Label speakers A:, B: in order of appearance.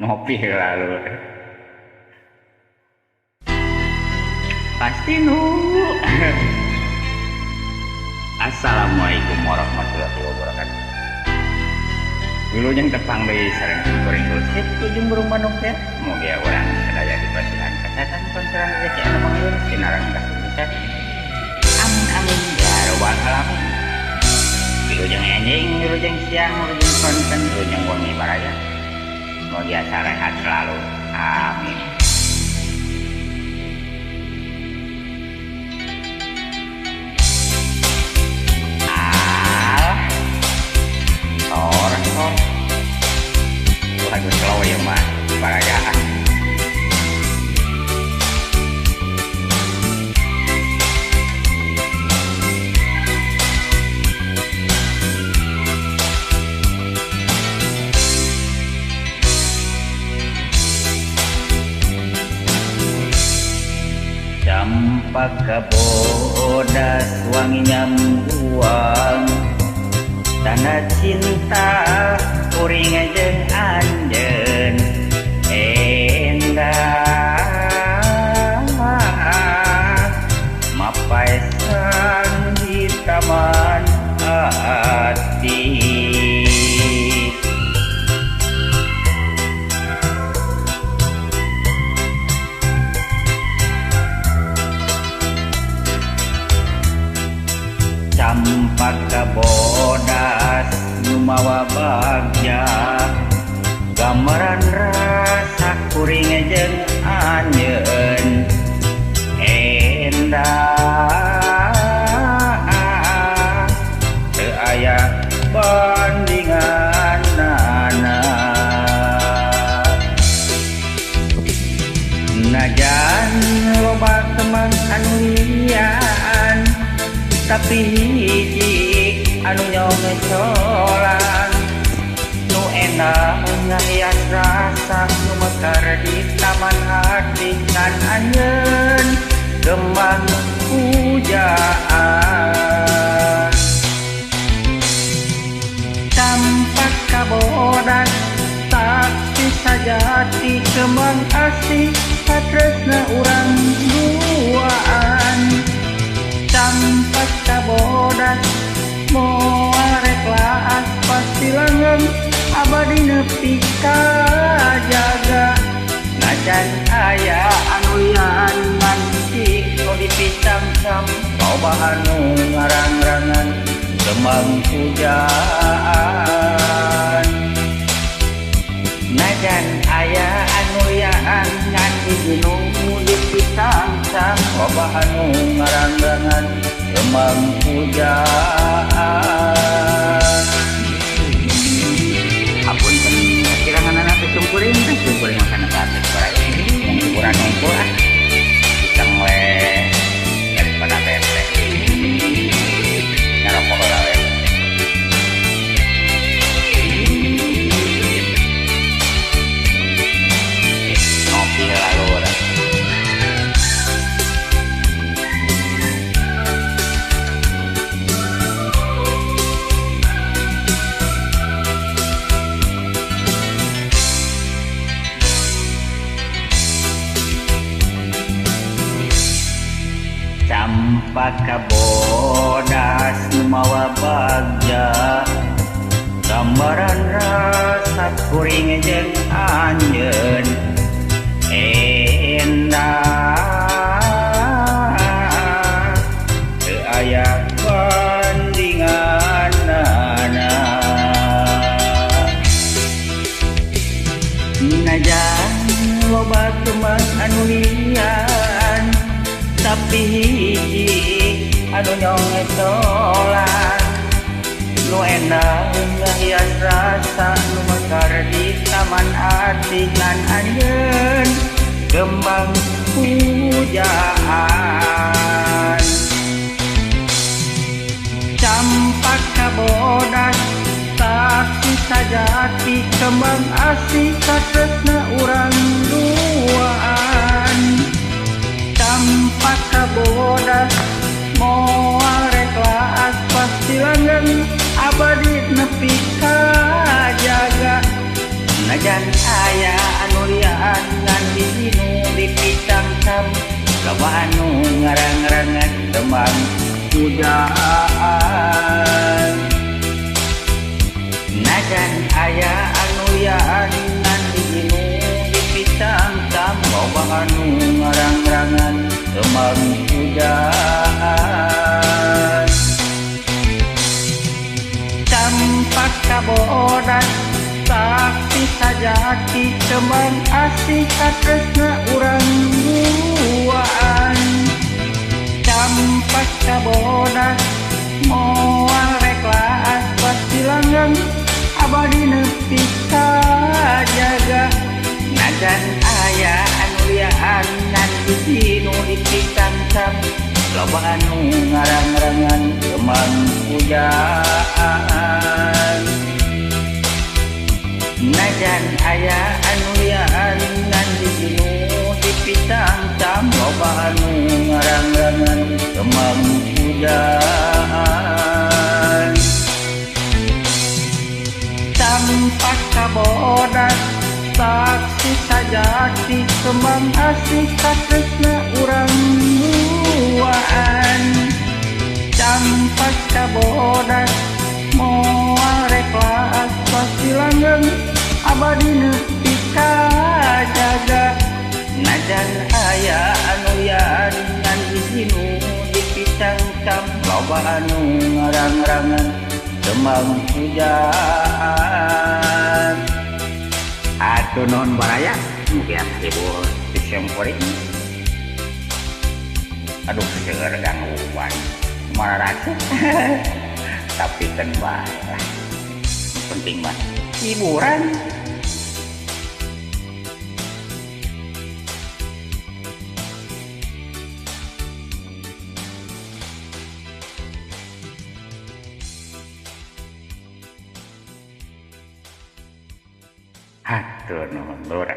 A: ngopi lalu pasti nunggu. Assalamualaikum warahmatullahi wabarakatuh. Dulu yang tepang dari sareng goreng kulsit ujung burung manuk teh moga orang sadaya dipasihan kesehatan panceran rezeki anu mangiur sinarang kasuksesan. Amin amin ya rabbal alamin. Dulu yang anjing, dulu yang siang, dulu yang konten, dulu yang wangi baraya. Semoga sehat selalu. Amin. Sor. Lagu slow ya mah, barayaan. Cempaka bodas wanginya membuang tanda cinta kuring jeung anjeun endah mapaesan di taman hati. Cempaka bodas numawa bagja gambaran rasa kuring jeung anjeun endah teu aya bandinganna. Najan loba teman anu lian tapi hiji anu nyomecolan nu endah ngahias rasa nu mekar di taman hati kan anjeun gembang pujaan. Cempaka bodas saksi sajati kembang asih satresna urang duaan. Cempaka bodas moal rek laas pasti langgeng abadi nepi ka jaga. Najan aya anu lian ngan ciko dipisam-sam loba anu ngarang-rangan kembang pujaan. Najan aya anu lian ngan gunung dipisam-sam loba anu ngarang-rangan kembang pujaan. Apunten kirangan anak tumpuring makan atas baraya yang ukuran ngumpul pisang we daripada bete ngarokok lawe. Ngopi lalu orang cempaka bodas numawa bagja gambaran rasa kuring jeung anjeun endah teu aya bandinganna. Najan loba teman anu lian tapi hiji anu nyongetolan nu endah ngahias rasa nu mekar di taman hati kan anjeun gembang pujaan. Cempaka bodas saksi sajati kembang asih satresna urang duaan. Cempaka bodas moal rek laas pasti langgeng abadi nepi ka jaga. najan aya anu liaan ngan dinu dipitangkam loba anu ngarang-ngarangan teman pujaan najan aya anu liaan ngan dinu dipitangkam loba anu ngarang-ngarangan teman pujaan campak kabodas saksi sajati kembang asih katresna urang duaan campak kabodas moal reklas pasti langgeng abadi nepi kajaga najan aya anu liaan ngan dinu dipitangkam loba anu ngarang-ngarangan kembang pujaan najan aya anu liaan ngan dinu dipitangkam loba anu ngarang-ngarangan kembang pujaan campak kabodas saksi sajati kembang asih katresna urang duaan campak kabodas moal reklas pasti langgeng abadi nepi kajaga najan aya anu liaan ngan dinu dipitangkam loba anu ngarang-ngarangan kembang pujaan atuh non baraya mungkin hibur disemporin aduh seger gangguan marah tapi kan baik penting mah hiburan hatur nuhun lur